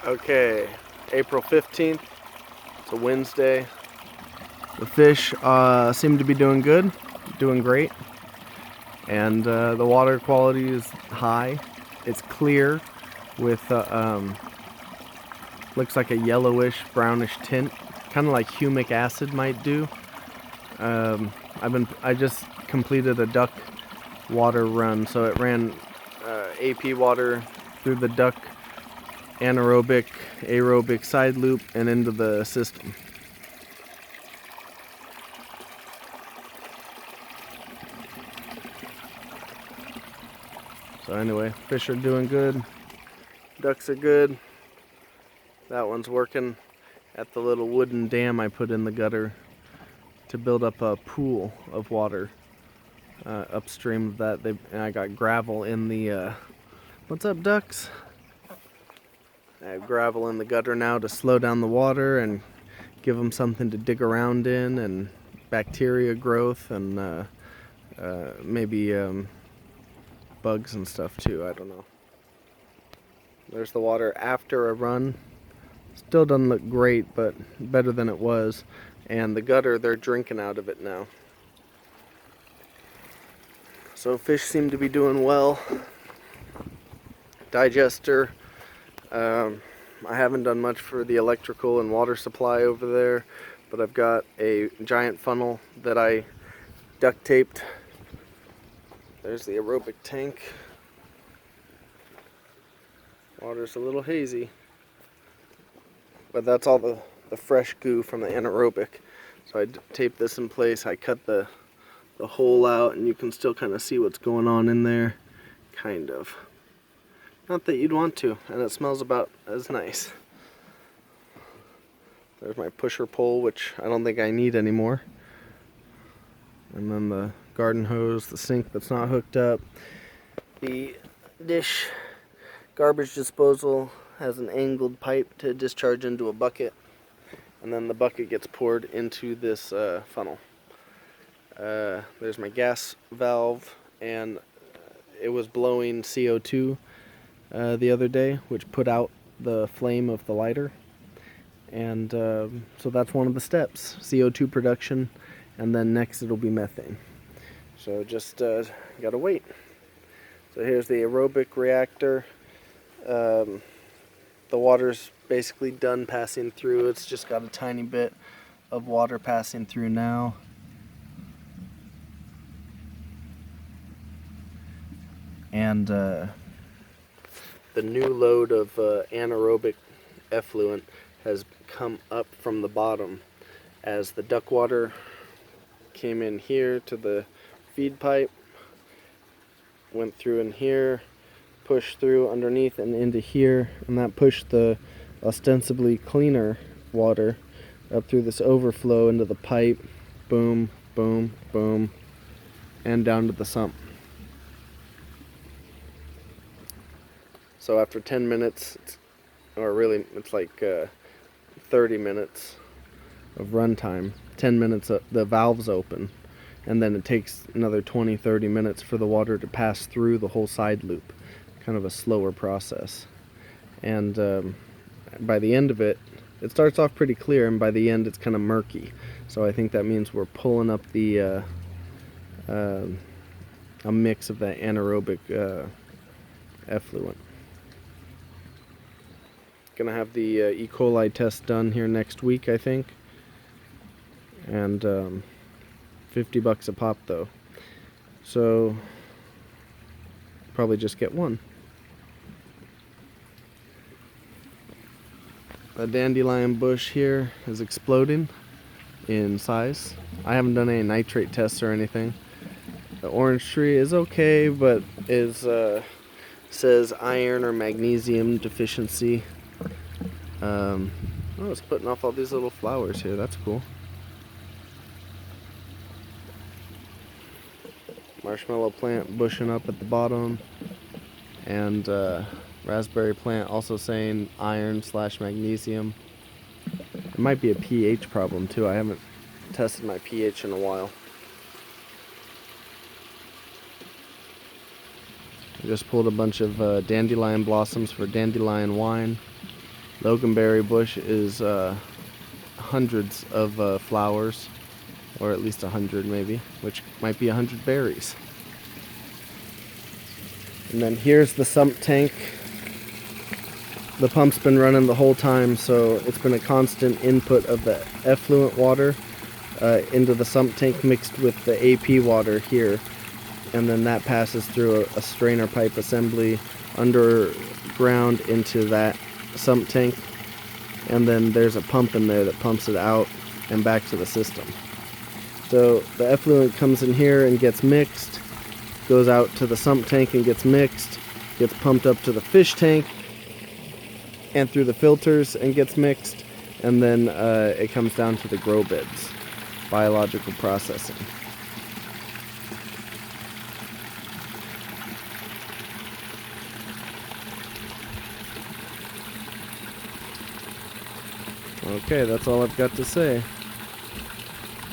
Okay, April 15th, it's a Wednesday. The fish seem to be doing good, doing great, and the water quality is high. It's clear with looks like a yellowish brownish tint, kind of like humic acid might do. I just completed a duck water run, so it ran AP water through the duck anaerobic, aerobic side loop and into the system. So anyway, fish are doing good, ducks are good. That one's working at the little wooden dam I put in the gutter to build up a pool of water upstream of that. And I got gravel in the what's up, ducks? I have gravel in the gutter now to slow down the water and give them something to dig around in, and bacteria growth, and maybe bugs and stuff too. I don't know. There's the water after a run. Still doesn't look great, but better than it was. And the gutter, they're drinking out of it now. So fish seem to be doing well. Digester. I haven't done much for the electrical and water supply over there, but I've got a giant funnel that I duct taped. There's the aerobic tank. Water's a little hazy, but that's all the fresh goo from the anaerobic. So I taped this in place. I cut the hole out, and you can still kind of see what's going on in there, kind of. Not that you'd want to, and it smells about as nice. There's my pusher pole, which I don't think I need anymore. And then the garden hose, the sink that's not hooked up. The dish garbage disposal has an angled pipe to discharge into a bucket, and then the bucket gets poured into this funnel. There's my gas valve, and it was blowing CO2 the other day, which put out the flame of the lighter. And so that's one of the steps, CO2 production, and then next it'll be methane. So just gotta wait. So here's the aerobic reactor. The water's basically done passing through. It's just got a tiny bit of water passing through now. And the new load of anaerobic effluent has come up from the bottom as the duck water came in here to the feed pipe, went through in here, pushed through underneath and into here, and that pushed the ostensibly cleaner water up through this overflow into the pipe, boom, boom, boom, and down to the sump. So after 10 minutes, or really it's like 30 minutes of runtime, 10 minutes the valve's open, and then it takes another 20-30 minutes for the water to pass through the whole side loop. Kind of a slower process. And by the end of it, it starts off pretty clear, and by the end it's kind of murky. So I think that means we're pulling up the a mix of that anaerobic effluent. Gonna have the E. coli test done here next week, I think, and $50 a pop though, so probably just get one. The dandelion bush here is exploding in size. I haven't done any nitrate tests or anything. The orange tree is okay, but is says iron or magnesium deficiency. Oh, it's putting off all these little flowers here. That's cool. Marshmallow plant bushing up at the bottom, and raspberry plant also saying iron/magnesium. It might be a pH problem too. I haven't tested my pH in a while. I just pulled a bunch of dandelion blossoms for dandelion wine. Loganberry bush is hundreds of flowers, or at least 100 maybe, which might be 100 berries. And then here's the sump tank. The pump's been running the whole time, so it's been a constant input of the effluent water into the sump tank mixed with the AP water here. And then that passes through a strainer pipe assembly underground into that sump tank. And then there's a pump in there that pumps it out and back to the system. So the effluent comes in here and gets mixed, goes out to the sump tank and gets mixed, gets pumped up to the fish tank and through the filters and gets mixed, and then it comes down to the grow beds, biological processing. Okay, that's all I've got to say.